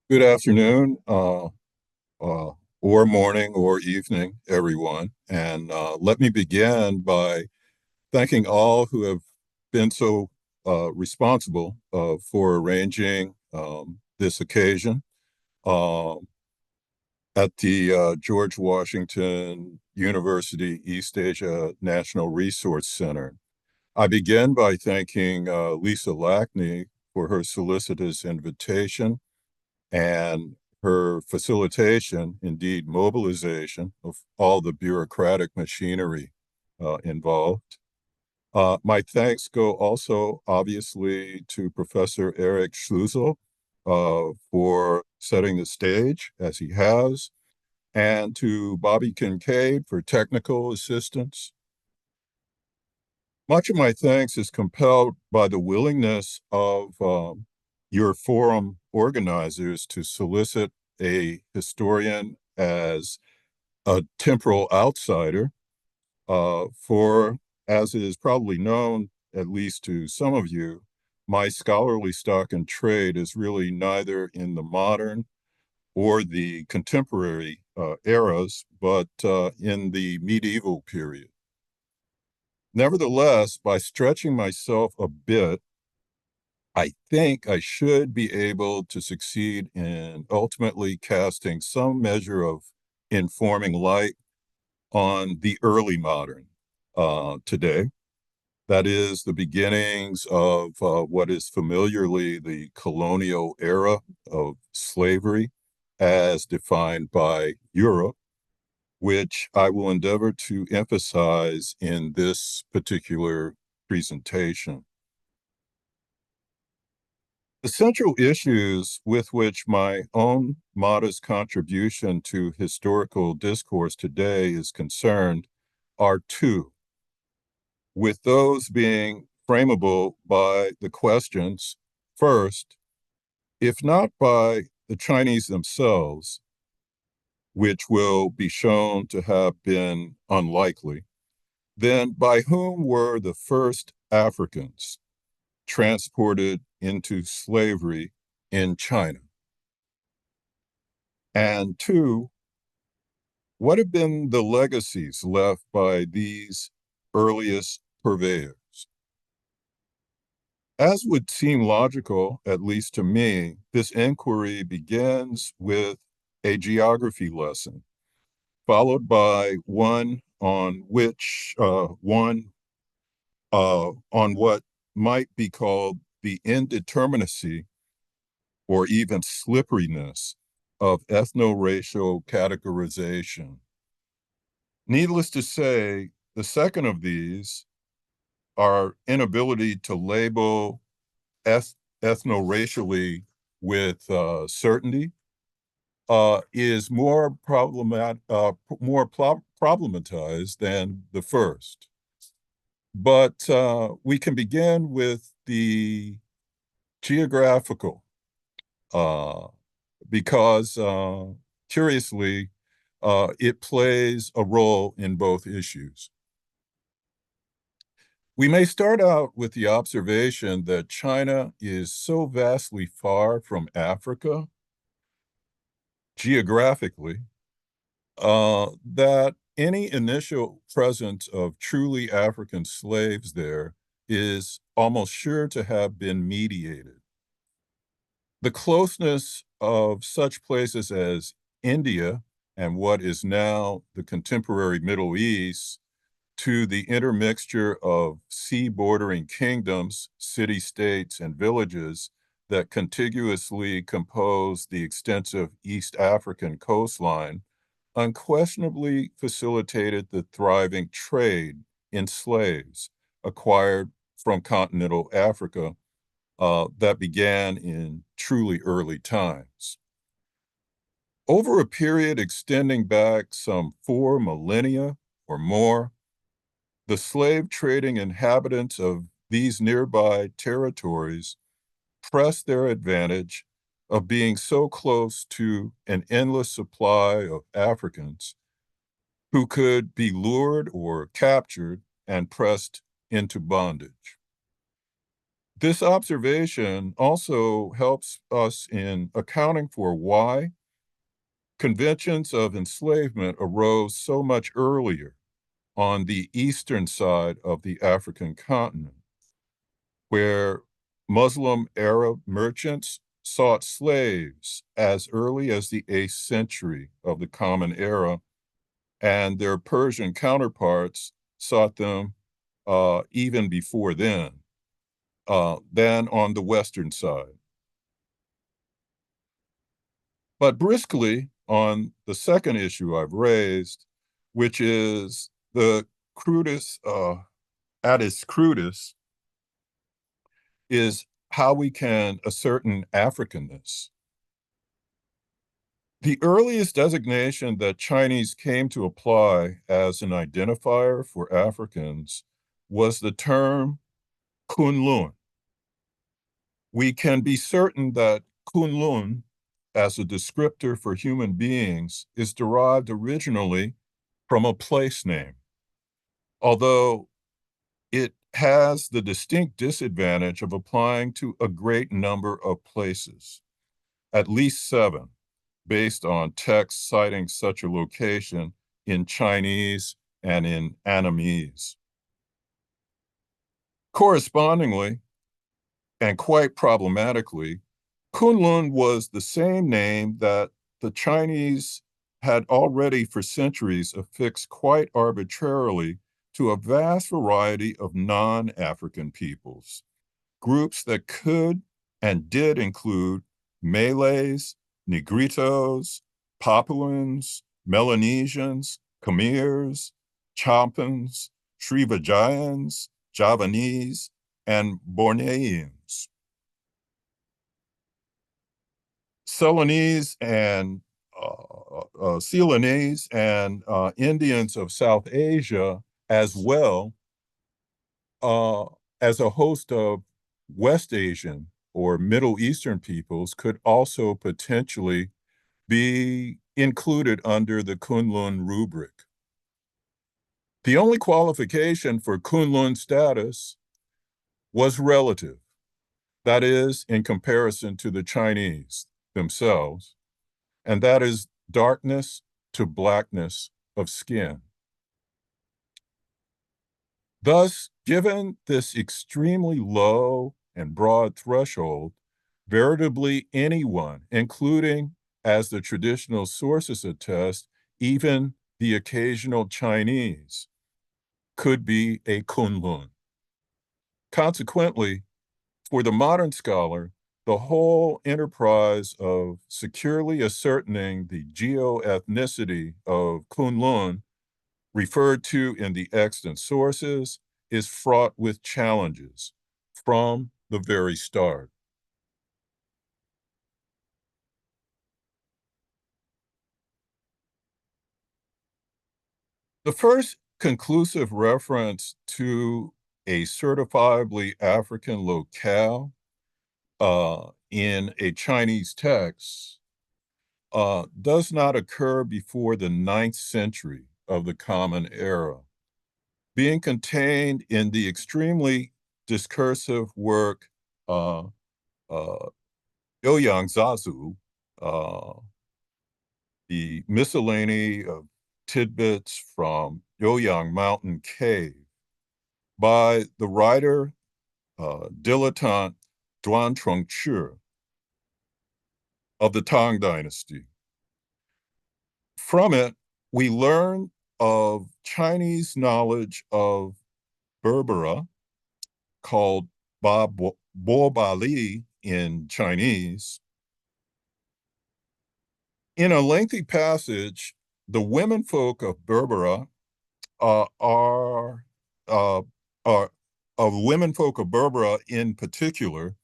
Good afternoon, or morning, or evening, everyone. And let me begin by thanking all who have been so responsible for arranging this occasion at the George Washington University East Asia National Resource Center. I begin by thanking Lisa Lackney for her solicitous invitation and her facilitation, indeed mobilization of all the bureaucratic machinery involved. My thanks go also, obviously, to Professor Eric Schlusel for setting the stage, as he has, and to Bobby Kincaid for technical assistance. Much of my thanks is compelled by the willingness of your forum organizers to solicit a historian as a temporal outsider for, as is probably known, at least to some of you, my scholarly stock and trade is really neither in the modern or the contemporary eras, but in the medieval period. Nevertheless, by stretching myself a bit, I think I should be able to succeed in ultimately casting some measure of informing light on the early modern today. That is the beginnings of what is familiarly the colonial era of slavery as defined by Europe, which I will endeavor to emphasize in this particular presentation. The central issues with which my own modest contribution to historical discourse today is concerned are two, with those being frameable by the questions, first, if not by the Chinese themselves, which will be shown to have been unlikely, then by whom were the first Africans transported into slavery in China? And two, what have been the legacies left by these earliest purveyors? As would seem logical, at least to me, this inquiry begins with a geography lesson, followed by one on what might be called the indeterminacy or even slipperiness of ethnoracial categorization. Needless to say, the second of these, our inability to label ethno-racially with certainty, is more problematized than the first. But we can begin with the geographical, uh, because curiously, it plays a role in both issues. We may start out with the observation that China is so vastly far from Africa geographically that any initial presence of truly African slaves there is almost sure to have been mediated. The closeness of such places as India and what is now the contemporary Middle East to the intermixture of sea bordering kingdoms, city states, and villages that contiguously compose the extensive East African coastline unquestionably facilitated the thriving trade in slaves acquired from continental Africa that began in truly early times. Over a period extending back some 4 millennia or more, the slave trading inhabitants of these nearby territories pressed their advantage of being so close to an endless supply of Africans who could be lured or captured and pressed into bondage. This observation also helps us in accounting for why conventions of enslavement arose so much earlier on the eastern side of the African continent, where Muslim Arab merchants sought slaves as early as the 8th century of the Common Era, and their Persian counterparts sought them even before than on the western side. But briskly, on the second issue I've raised, which is the crudest, at its crudest, is how we can ascertain Africanness. The earliest designation that Chinese came to apply as an identifier for Africans was the term Kunlun. We can be certain that Kunlun, as a descriptor for human beings, is derived originally from a place name, although it has the distinct disadvantage of applying to a great number of places, at least 7, based on texts citing such a location in Chinese and in Annamese. Correspondingly, and quite problematically, Kunlun was the same name that the Chinese had already for centuries affixed quite arbitrarily to a vast variety of non-African peoples, groups that could and did include Malays, Negritos, Papuans, Melanesians, Khmers, Champans, Srivijayans, Javanese, and Borneans. Ceylonese and Indians of South Asia, as well uh, as a host of West Asian or Middle Eastern peoples, could also potentially be included under the Kunlun rubric. The only qualification for Kunlun status was relative, that is, in comparison to the Chinese themselves, and that is darkness to blackness of skin. Thus, given this extremely low and broad threshold, veritably anyone, including, as the traditional sources attest, even the occasional Chinese, could be a Kunlun. Consequently, for the modern scholar, the whole enterprise of securely ascertaining the geoethnicity of Kunlun, referred to in the extant sources, is fraught with challenges from the very start. The first conclusive reference to a certifiably African locale in a Chinese text does not occur before the 9th century of the Common Era, being contained in the extremely discursive work uh, uh, Ouyang Zazu, uh, the miscellany of tidbits from Ouyang Mountain Cave, by the writer dilettante Duan Chongchi of the Tang Dynasty. From it, we learn of Chinese knowledge of Berbera, called Bo Bali in Chinese. In a lengthy passage, the womenfolk of Berbera are of womenfolk of Berbera in particular,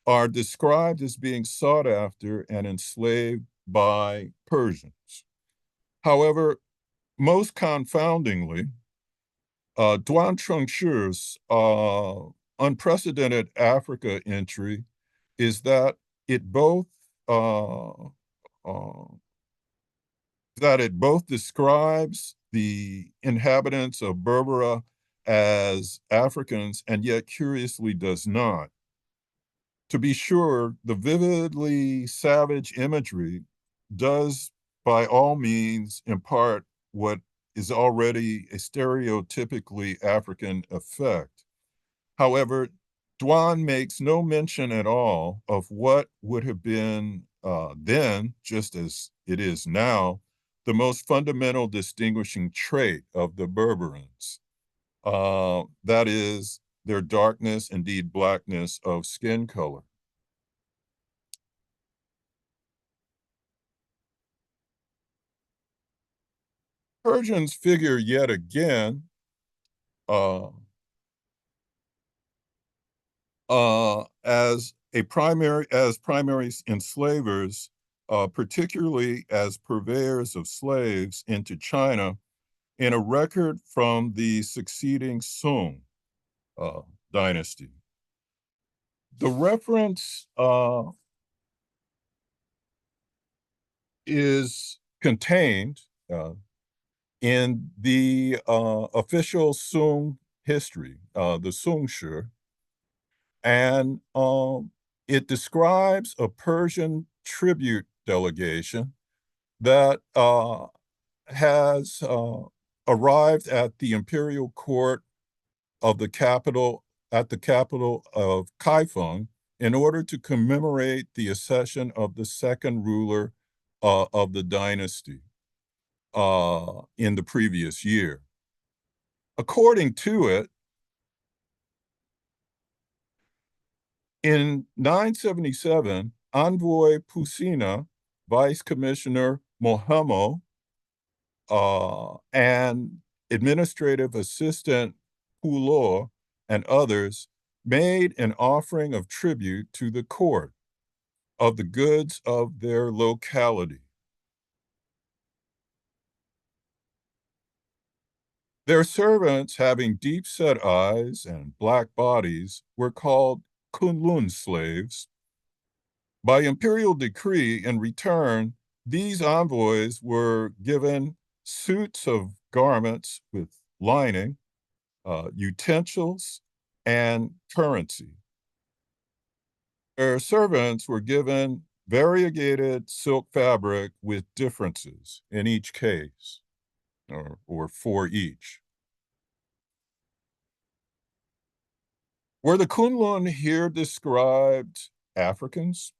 are described as being sought after and enslaved by Persians. However, most confoundingly, Duan Chengshir's unprecedented Africa entry is that it both uh, uh, describes the inhabitants of Berbera as Africans and yet curiously does not. To be sure, the vividly savage imagery does by all means impart what is already a stereotypically African effect. However, Dwan makes no mention at all of what would have been then, just as it is now, the most fundamental distinguishing trait of the Berberans. That is their darkness, indeed blackness of skin color. Persians figure yet again uh, as primary enslavers, particularly as purveyors of slaves into China, in a record from the succeeding Sung uh, dynasty. The reference is contained in the official Sung history, the Sung and it describes a Persian tribute delegation that has arrived at the imperial court of the capital at the capital of Kaifeng in order to commemorate the accession of the second ruler of the dynasty in the previous year. According to it, in 977, Envoy Pusina, Vice Commissioner Mohamo, and Administrative Assistant Pulor and others made an offering of tribute to the court of the goods of their locality. Their servants, having deep-set eyes and black bodies, were called Kunlun slaves. By imperial decree, in return, these envoys were given suits of garments with lining, utensils, and currency. Their servants were given variegated silk fabric with differences in each case, or for each. Were the Kunlun here described Africans?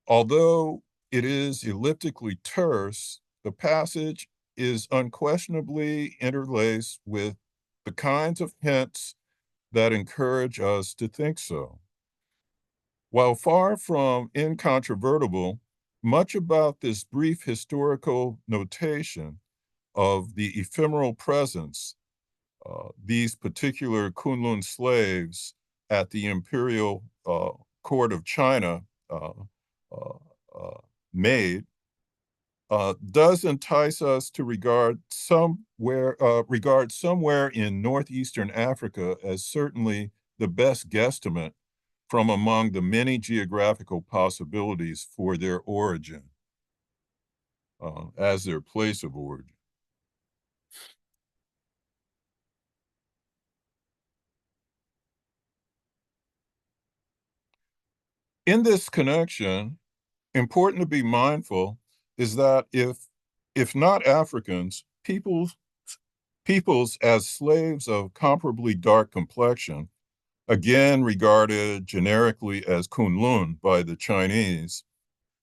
Although it is elliptically terse, the passage is unquestionably interlaced with the kinds of hints that encourage us to think so. While far from incontrovertible, much about this brief historical notation of the ephemeral presence, these particular Kunlun slaves at the imperial court of China uh, uh, made, does entice us to regard somewhere in northeastern Africa as certainly the best guesstimate from among the many geographical possibilities for their origin as their place of origin. In this connection, important to be mindful is that if not Africans, peoples as slaves of comparably dark complexion, again regarded generically as Kunlun by the Chinese,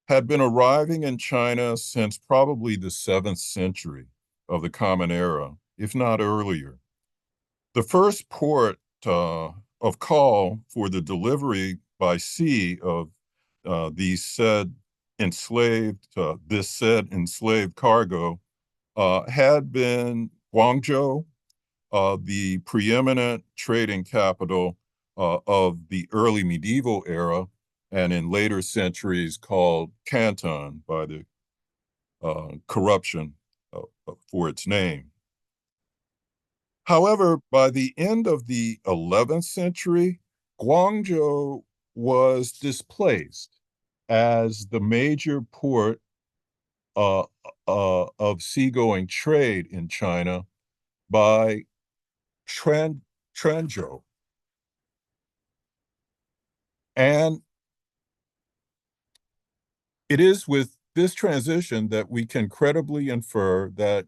had been arriving in China since probably the 7th century of the Common Era, if not earlier. The first port of call for the delivery by sea of this said enslaved cargo had been Guangzhou, the preeminent trading capital of the early medieval era, and in later centuries called Canton by the corruption for its name. However, by the end of the 11th century, Guangzhou was displaced as the major port uh, of seagoing trade in China by Trenzhou. And it is with this transition that we can credibly infer that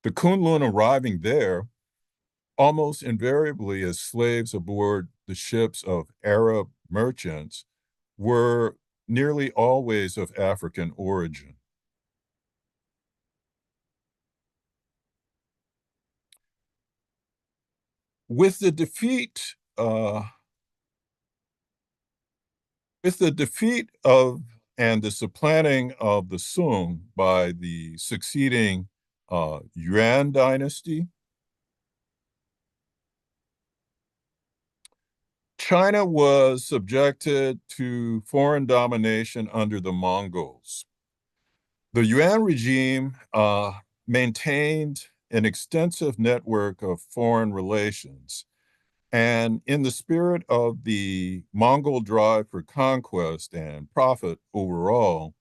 the Kunlun arriving there almost invariably as slaves aboard the ships of Arab merchants were nearly always of African origin. With the defeat, of and the supplanting of the Sung by the succeeding Yuan dynasty, China was subjected to foreign domination under the Mongols. The Yuan regime maintained an extensive network of foreign relations. And in the spirit of the Mongol drive for conquest and profit overall,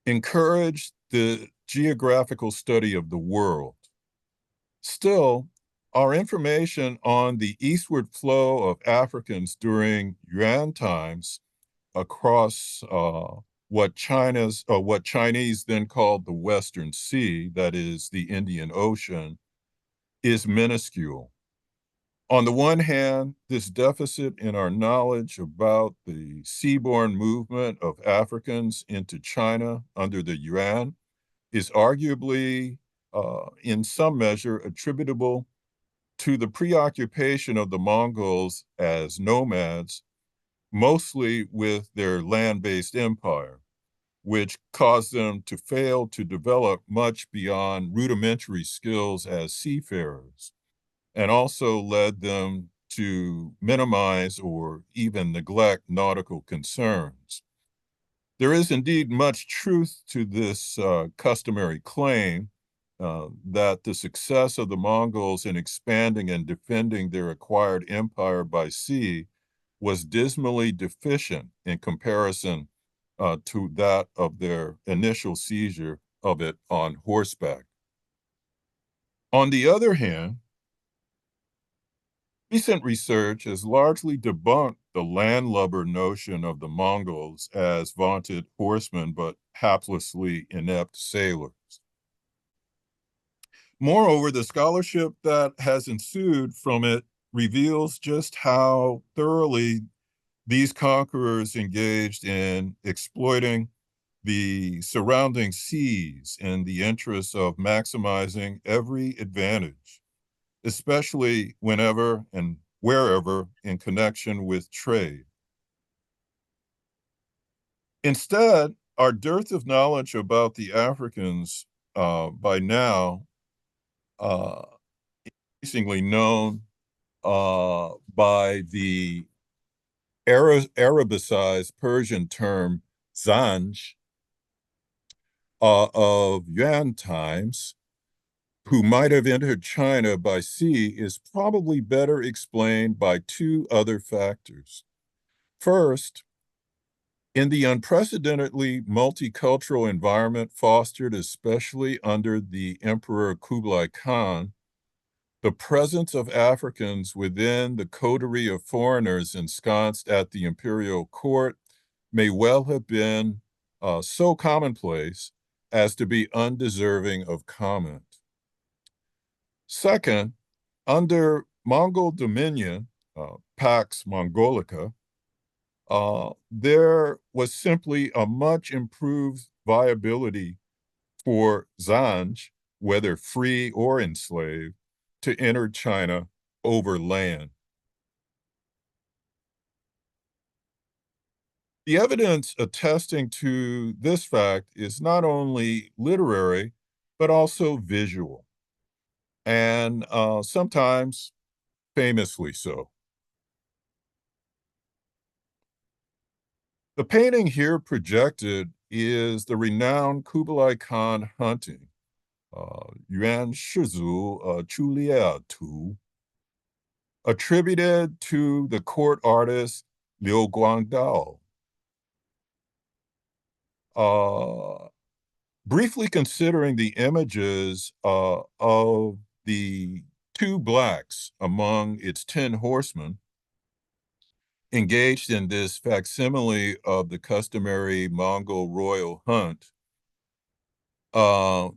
encouraged the geographical study of the world. Still, our information on the eastward flow of Africans during Yuan times across what Chinese then called the Western Sea, that is the Indian Ocean, is minuscule. On the one hand, this deficit in our knowledge about the seaborne movement of Africans into China under the Yuan is arguably, in some measure, attributable to the preoccupation of the Mongols as nomads, mostly with their land based empire, which caused them to fail to develop much beyond rudimentary skills as seafarers, and also led them to minimize or even neglect nautical concerns. There is indeed much truth to this customary claim that the success of the Mongols in expanding and defending their acquired empire by sea was dismally deficient in comparison to that of their initial seizure of it on horseback. On the other hand, recent research has largely debunked the landlubber notion of the Mongols as vaunted horsemen but haplessly inept sailors. Moreover, the scholarship that has ensued from it reveals just how thoroughly these conquerors engaged in exploiting the surrounding seas in the interest of maximizing every advantage, especially whenever and wherever in connection with trade. Instead, our dearth of knowledge about the Africans by now uh, increasingly known by the Arabicized Persian term Zanj of Yuan times, who might have entered China by sea, is probably better explained by two other factors. First, in the unprecedentedly multicultural environment fostered especially under the Emperor Kublai Khan, the presence of Africans within the coterie of foreigners ensconced at the imperial court may well have been so commonplace as to be undeserving of comment. Second, under Mongol dominion, Pax Mongolica, there was simply a much improved viability for Zanj, whether free or enslaved, to enter China over land. The evidence attesting to this fact is not only literary, but also visual, and sometimes famously so. The painting here projected is the renowned Kublai Khan hunting, Yuan Shizu Chulia Tu, attributed to the court artist Liu Guangdao. Uh, Briefly considering the images of the two blacks among its 10 horsemen, engaged in this facsimile of the customary Mongol royal hunt, uh,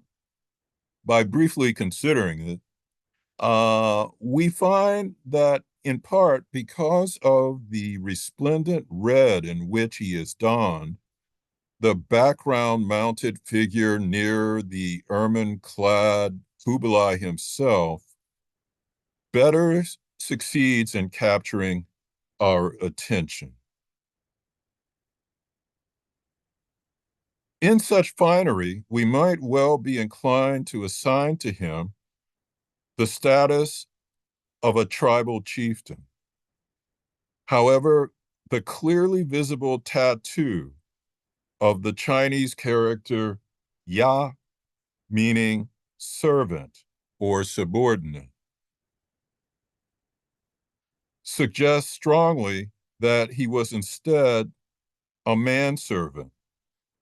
by briefly considering it, we find that in part because of the resplendent red in which he is donned, the background mounted figure near the ermine-clad Kublai himself better succeeds in capturing our attention. In such finery, we might well be inclined to assign to him the status of a tribal chieftain. However, the clearly visible tattoo of the Chinese character ya, meaning servant or subordinate, suggests strongly that he was instead a manservant,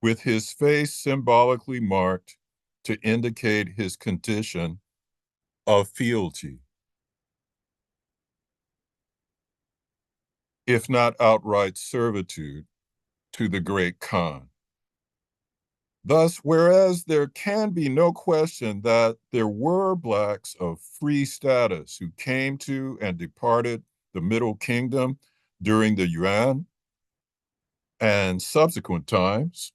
with his face symbolically marked to indicate his condition of fealty, if not outright servitude, to the great Khan. Thus, whereas there can be no question that there were Blacks of free status who came to and departed the Middle Kingdom during the Yuan and subsequent times,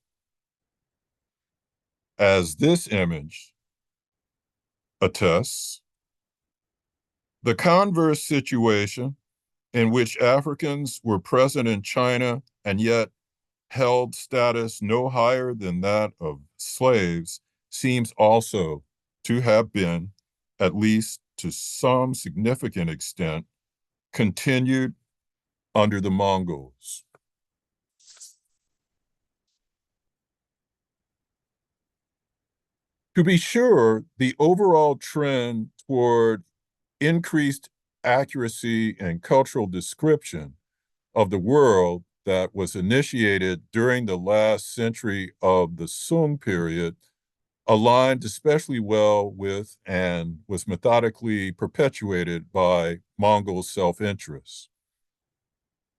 as this image attests, the converse situation in which Africans were present in China and yet held status no higher than that of slaves seems also to have been, at least to some significant extent, continued under the Mongols. To be sure, the overall trend toward increased accuracy and cultural description of the world that was initiated during the last century of the Sung period aligned especially well with and was methodically perpetuated by Mongol self-interest.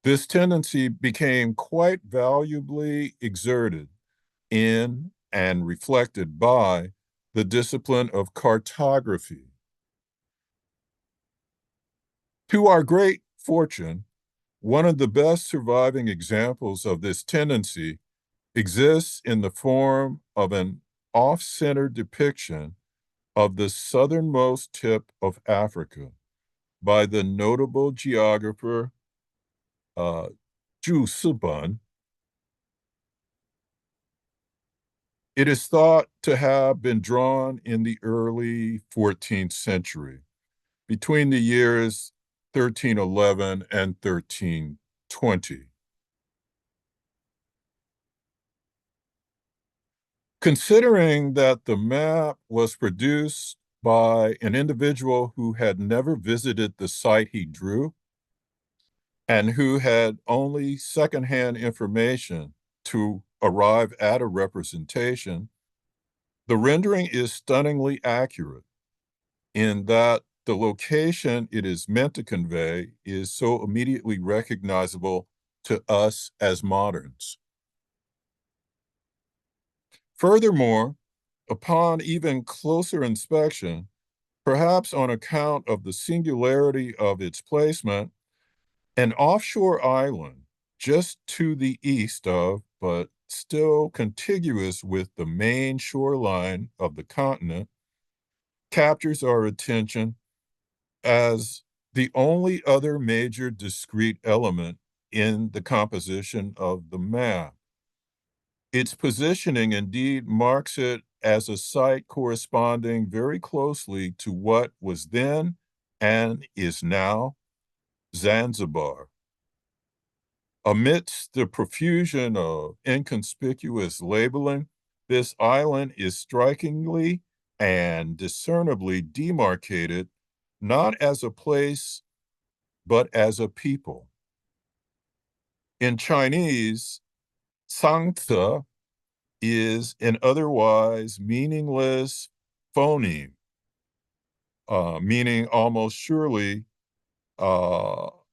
This tendency became quite valuably exerted in and reflected by the discipline of cartography. To our great fortune, one of the best surviving examples of this tendency exists in the form of an off-center depiction of the southernmost tip of Africa by the notable geographer uh, Zhu Sibun. It is thought to have been drawn in the early 14th century, between the years 1311 and 1320. Considering that the map was produced by an individual who had never visited the site he drew and who had only secondhand information to arrive at a representation, the rendering is stunningly accurate in that the location it is meant to convey is so immediately recognizable to us as moderns. Furthermore, upon even closer inspection, perhaps on account of the singularity of its placement, an offshore island just to the east of, but still contiguous with the main shoreline of the continent, captures our attention as the only other major discrete element in the composition of the map. Its positioning indeed marks it as a site corresponding very closely to what was then and is now Zanzibar. Amidst the profusion of inconspicuous labeling, this island is strikingly and discernibly demarcated not as a place, but as a people. In Chinese, Sangte is an otherwise meaningless phoneme, meaning almost surely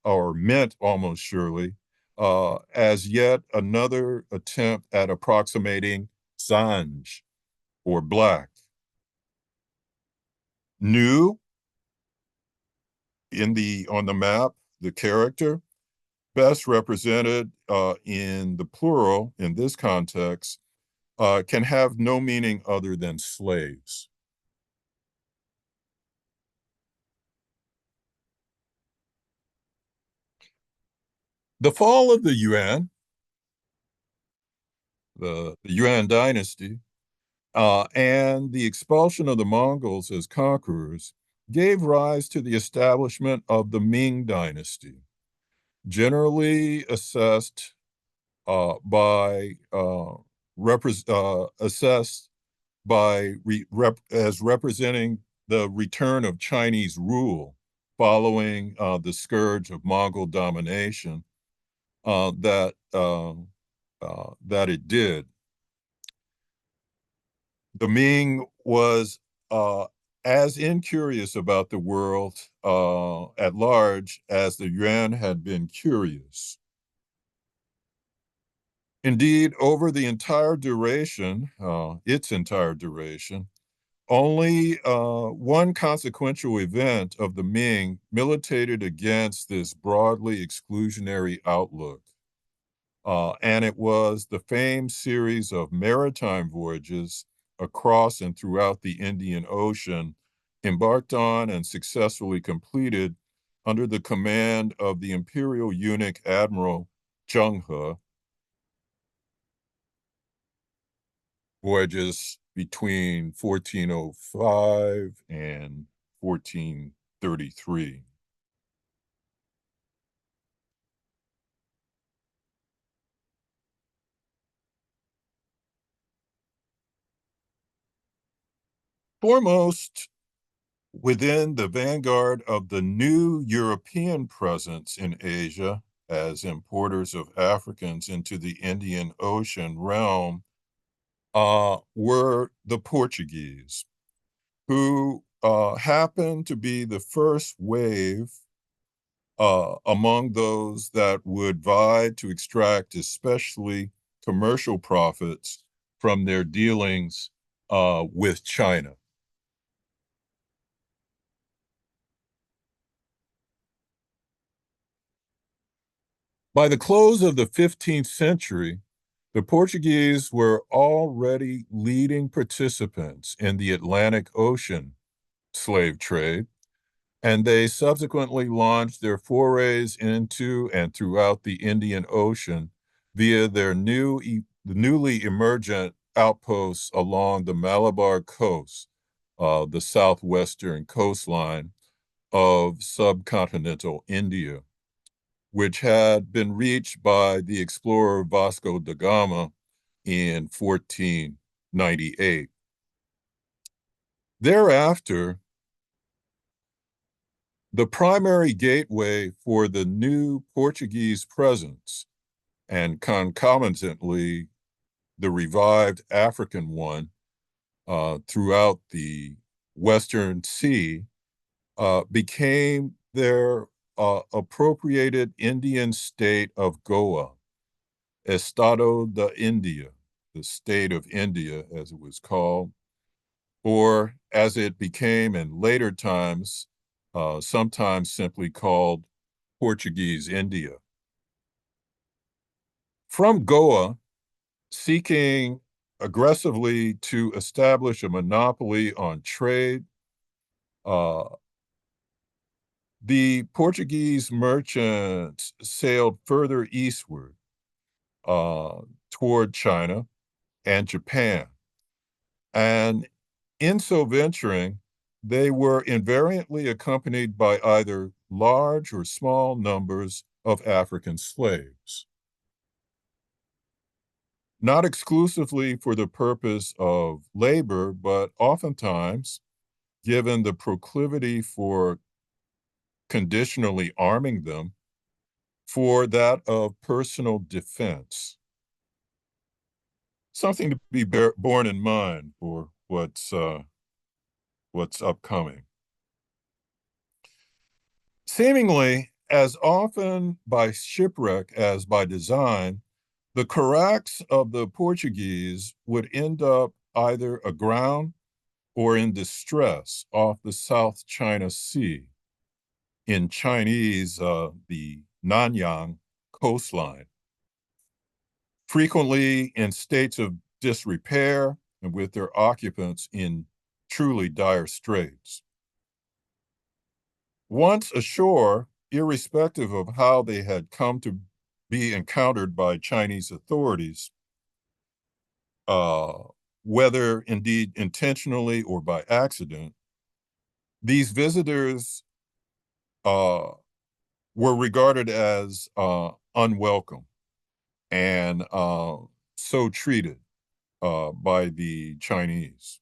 or meant almost surely, as yet another attempt at approximating Sanj or black. New on the map, the character best represented in the plural in this context can have no meaning other than slaves. The fall of the Yuan, the Yuan dynasty, and the expulsion of the Mongols as conquerors gave rise to the establishment of the Ming dynasty, generally assessed by assessed by as representing the return of Chinese rule following the scourge of Mongol domination that it did. The Ming was as incurious about the world at large as the Yuan had been curious. Indeed, over the entire duration, its entire duration, only one consequential event of the Ming militated against this broadly exclusionary outlook. And it was the famed series of maritime voyages across and throughout the Indian Ocean, embarked on and successfully completed under the command of the imperial eunuch Admiral Zheng He, voyages between 1405 and 1433. Foremost within the vanguard of the new European presence in Asia as importers of Africans into the Indian Ocean realm were the Portuguese, who happened to be the first wave among those that would vie to extract especially commercial profits from their dealings with China. By the close of the 15th century, the Portuguese were already leading participants in the Atlantic Ocean slave trade, and they subsequently launched their forays into and throughout the Indian Ocean via their newly emergent outposts along the Malabar coast, the southwestern coastline of subcontinental India, which had been reached by the explorer Vasco da Gama in 1498. Thereafter, the primary gateway for the new Portuguese presence, and concomitantly the revived African one throughout the Western Sea, became their appropriated Indian state of Goa, Estado da India, the state of India, as it was called, or as it became in later times, sometimes simply called Portuguese India. From Goa, seeking aggressively to establish a monopoly on trade, uh, the Portuguese merchants sailed further eastward toward China and Japan. And in so venturing, they were invariantly accompanied by either large or small numbers of African slaves, not exclusively for the purpose of labor, but oftentimes, given the proclivity for conditionally arming them, for that of personal defense. Something to be borne in mind for what's upcoming. Seemingly, as often by shipwreck as by design, the carracks of the Portuguese would end up either aground or in distress off the South China Sea, in Chinese, the Nanyang coastline, frequently in states of disrepair and with their occupants in truly dire straits. Once ashore, irrespective of how they had come to be encountered by Chinese authorities, uh, whether indeed intentionally or by accident, these visitors uh, were regarded as unwelcome and so treated by the Chinese.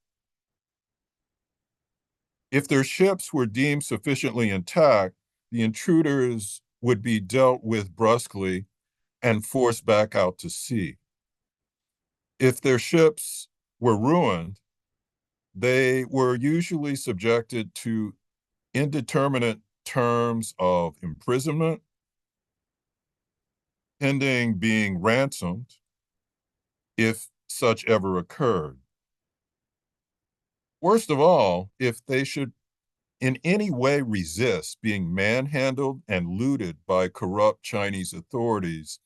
If their ships were deemed sufficiently intact, the intruders would be dealt with brusquely and forced back out to sea. If their ships were ruined, they were usually subjected to indeterminate terms of imprisonment, pending being ransomed, if such ever occurred. Worst of all, if they should in any way resist being manhandled and looted by corrupt Chinese authorities,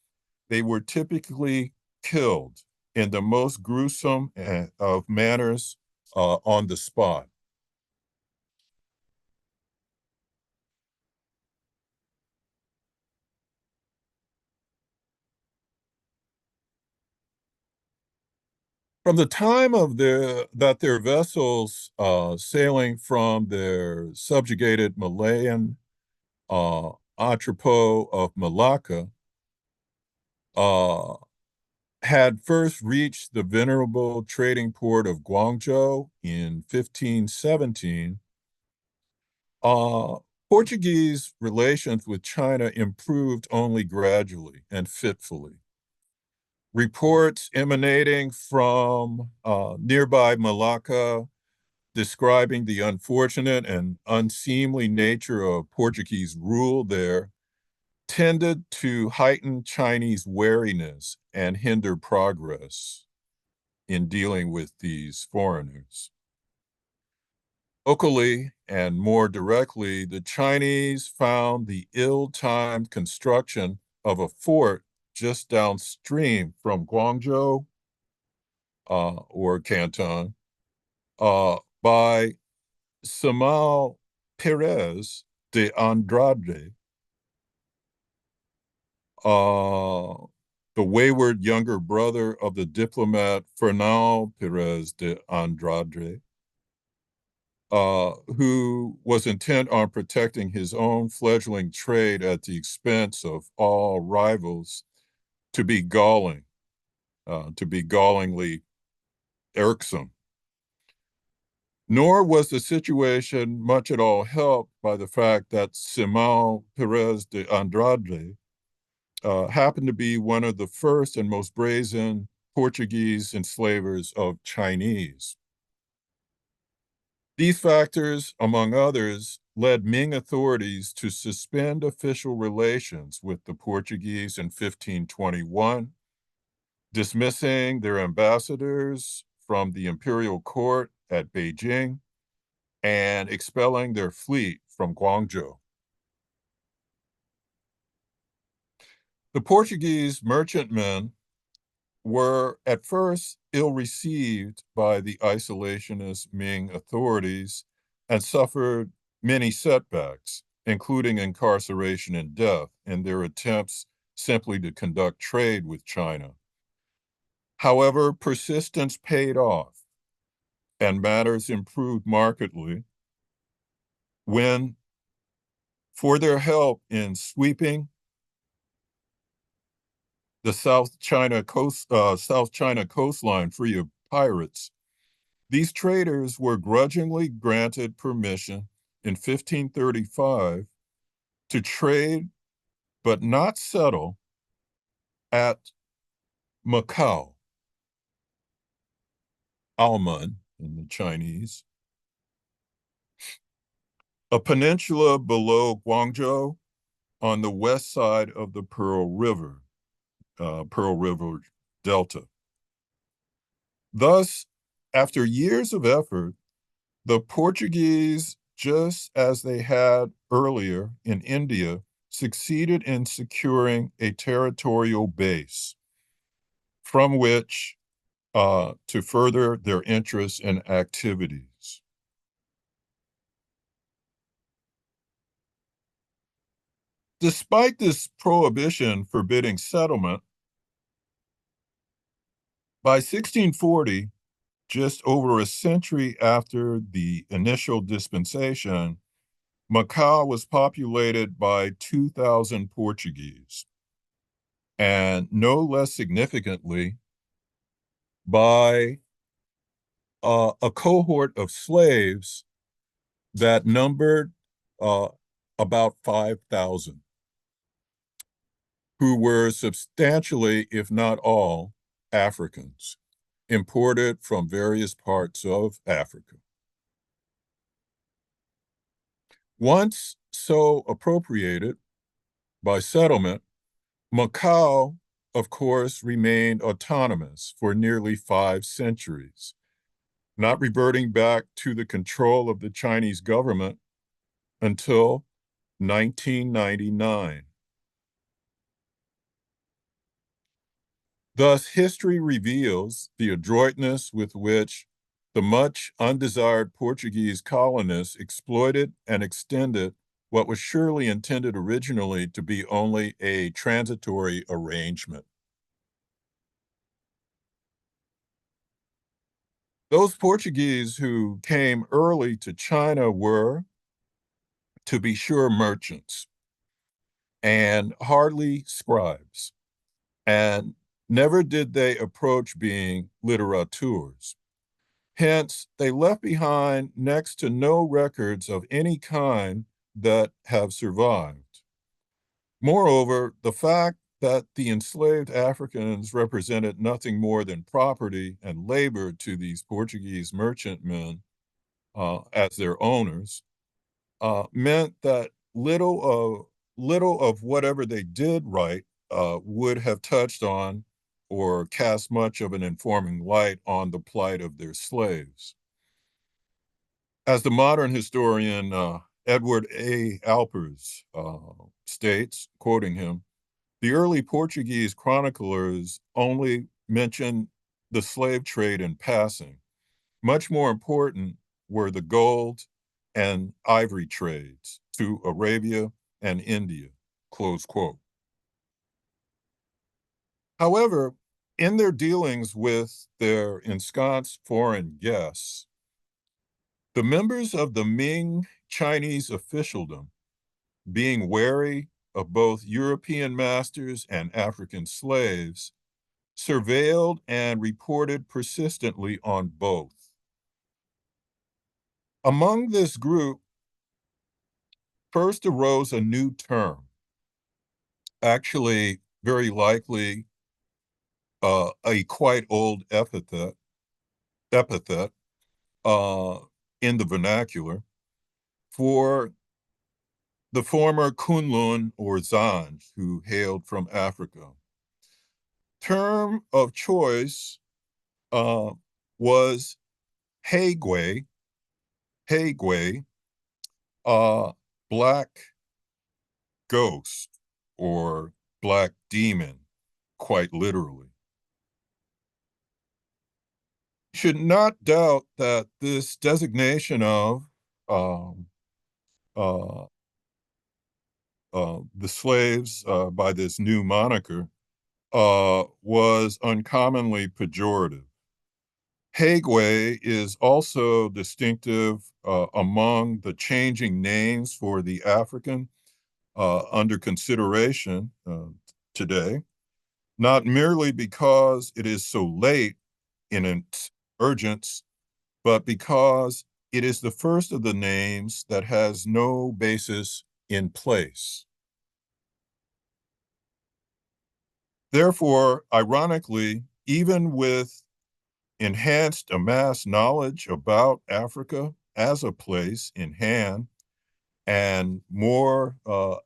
they were typically killed in the most gruesome of manners on the spot. From the time of their vessels sailing from their subjugated Malayan uh, entrepot of Malacca uh, had first reached the venerable trading port of Guangzhou in 1517, uh, Portuguese relations with China improved only gradually and fitfully. Reports emanating from nearby Malacca describing the unfortunate and unseemly nature of Portuguese rule there tended to heighten Chinese wariness and hinder progress in dealing with these foreigners. Locally and more directly, the Chinese found the ill-timed construction of a fort just downstream from Guangzhou or Canton by Simão Perez de Andrade, uh, the wayward younger brother of the diplomat Fernão Perez de Andrade, who was intent on protecting his own fledgling trade at the expense of all rivals, to be galling, to be gallingly irksome. Nor was the situation much at all helped by the fact that Simão Perez de Andrade happened to be one of the first and most brazen Portuguese enslavers of Chinese. These factors, among others, led Ming authorities to suspend official relations with the Portuguese in 1521, dismissing their ambassadors from the imperial court at Beijing and expelling their fleet from Guangzhou. The Portuguese merchantmen were at first ill-received by the isolationist Ming authorities and suffered many setbacks, including incarceration and death, in their attempts simply to conduct trade with China. However, persistence paid off, and matters improved markedly when, for their help in sweeping the South China coastline free of pirates, these traders were grudgingly granted permission in 1535 to trade but not settle at Macau, Alman in the Chinese, a peninsula below Guangzhou, on the west side of the Pearl River Delta. Thus, after years of effort, the Portuguese, just as they had earlier in India, succeeded in securing a territorial base from which to further their interests and activities. Despite this prohibition forbidding settlement, by 1640, just over a century after the initial dispensation, Macau was populated by 2,000 Portuguese, and no less significantly, by a cohort of slaves that numbered uh, about 5,000, who were substantially, if not all, Africans, imported from various parts of Africa. Once so appropriated by settlement, Macau, of course, remained autonomous for nearly 5 centuries, not reverting back to the control of the Chinese government until 1999. Thus, history reveals the adroitness with which the much undesired Portuguese colonists exploited and extended what was surely intended originally to be only a transitory arrangement. Those Portuguese who came early to China were, to be sure, merchants and hardly scribes, and never did they approach being literateurs. Hence, they left behind next to no records of any kind that have survived. Moreover, the fact that the enslaved Africans represented nothing more than property and labor to these Portuguese merchantmen as their owners meant that little of whatever they did right would have touched on or cast much of an informing light on the plight of their slaves. As the modern historian Edward A. Alpers states, quoting him, the early Portuguese chroniclers only mention the slave trade in passing. Much more important were the gold and ivory trades to Arabia and India, close quote. However, in their dealings with their ensconced foreign guests, the members of the Ming Chinese officialdom, being wary of both European masters and African slaves, surveilled and reported persistently on both. Among this group, first arose a new term, actually very likely a quite old epithet uh, in the vernacular for the former Kunlun or Zanj who hailed from Africa. Term of choice uh, was Hegwe, Hegwe, uh, black ghost or black demon, quite literally. Should not doubt that this designation of um, uh, the slaves by this new moniker was uncommonly pejorative. Hegwe is also distinctive among the changing names for the African under consideration today, not merely because it is so late in its urgence, but because it is the first of the names that has no basis in place. Therefore, ironically, even with enhanced amassed knowledge about Africa as a place in hand, and more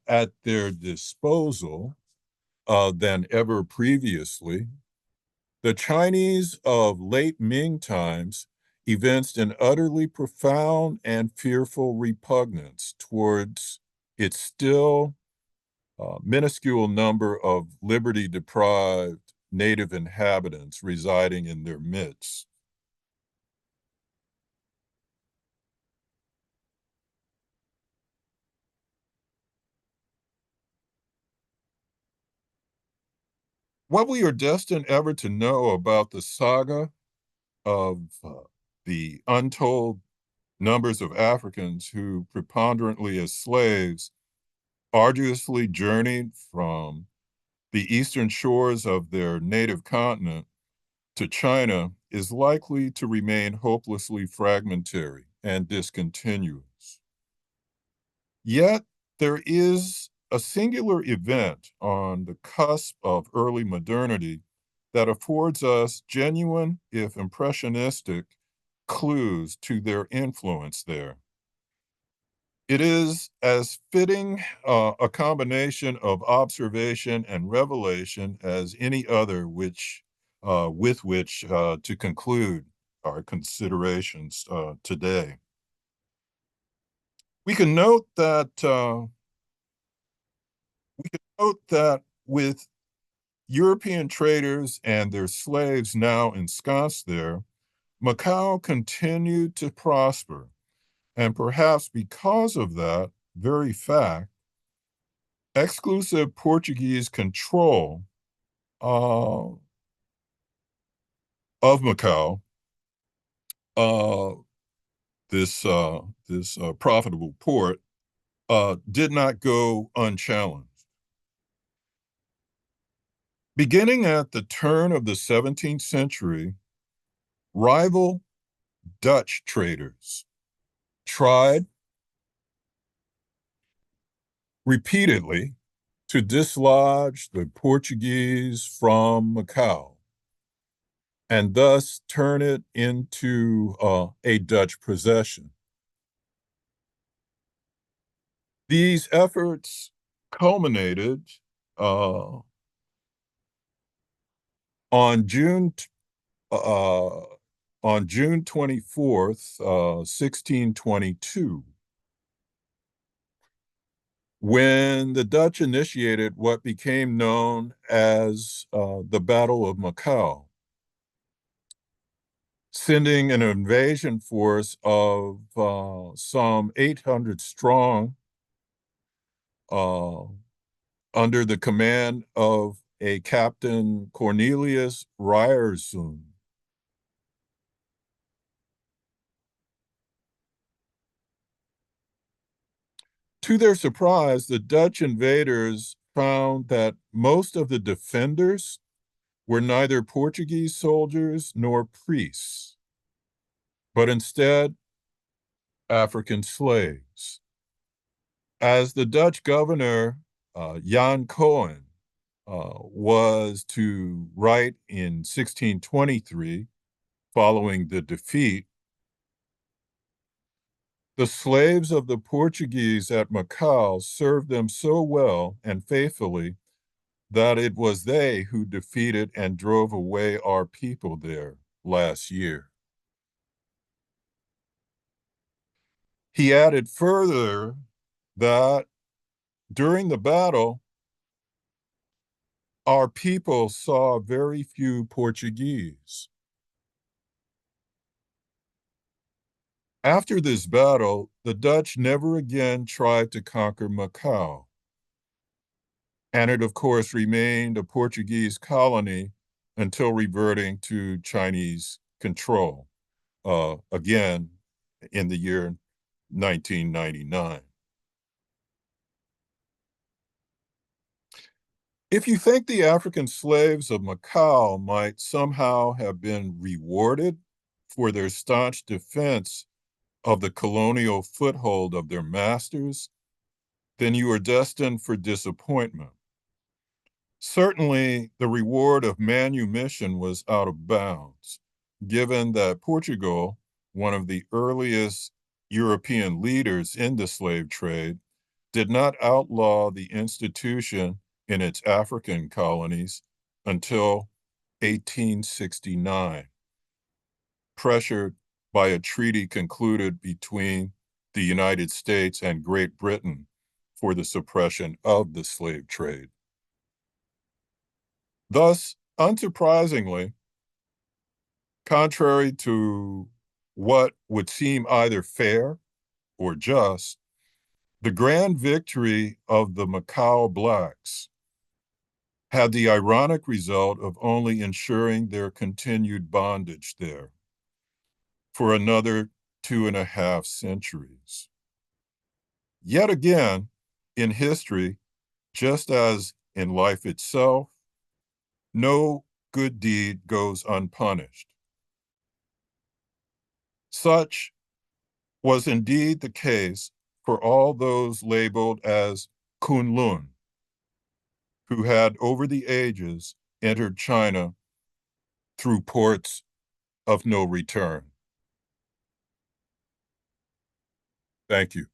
at their disposal than ever previously, the Chinese of late Ming times evinced an utterly profound and fearful repugnance towards its still minuscule number of liberty deprived native inhabitants residing in their midst. What we are destined ever to know about the saga of the untold numbers of Africans who, preponderantly as slaves, arduously journeyed from the eastern shores of their native continent to China is likely to remain hopelessly fragmentary and discontinuous. Yet there is a singular event on the cusp of early modernity that affords us genuine, if impressionistic, clues to their influence there. It is as fitting a combination of observation and revelation as any other with which to conclude our considerations today. We can note that with European traders and their slaves now ensconced there, Macau continued to prosper. And perhaps because of that very fact, exclusive Portuguese control uh, of Macau, uh, this profitable port, did not go unchallenged. Beginning at the turn of the 17th century, rival Dutch traders tried repeatedly to dislodge the Portuguese from Macau and thus turn it into a Dutch possession. These efforts culminated uh, on June uh, on June 24th, 1622, when the Dutch initiated what became known as the Battle of Macau, sending an invasion force of some 800 strong uh, under the command of a Captain Cornelius Ryerson. To their surprise, the Dutch invaders found that most of the defenders were neither Portuguese soldiers nor priests, but instead African slaves. As the Dutch governor, Jan Cohen, was to write in 1623, following the defeat, the slaves of the Portuguese at Macau served them so well and faithfully that it was they who defeated and drove away our people there last year. He added further that during the battle, our people saw very few Portuguese. After this battle, the Dutch never again tried to conquer Macau, and it, of course, remained a Portuguese colony until reverting to Chinese control, again in the year 1999. If you think the African slaves of Macau might somehow have been rewarded for their staunch defense of the colonial foothold of their masters, then you are destined for disappointment. Certainly, the reward of manumission was out of bounds, given that Portugal, one of the earliest European leaders in the slave trade did not outlaw the institution in its African colonies until 1869, pressured by a treaty concluded between the United States and Great Britain for the suppression of the slave trade. Thus, unsurprisingly, contrary to what would seem either fair or just, the grand victory of the Macau blacks had the ironic result of only ensuring their continued bondage there for another 2.5 centuries. Yet again, in history, just as in life itself, no good deed goes unpunished. Such was indeed the case for all those labeled as Kunlun, who had over the ages entered China through ports of no return. Thank you.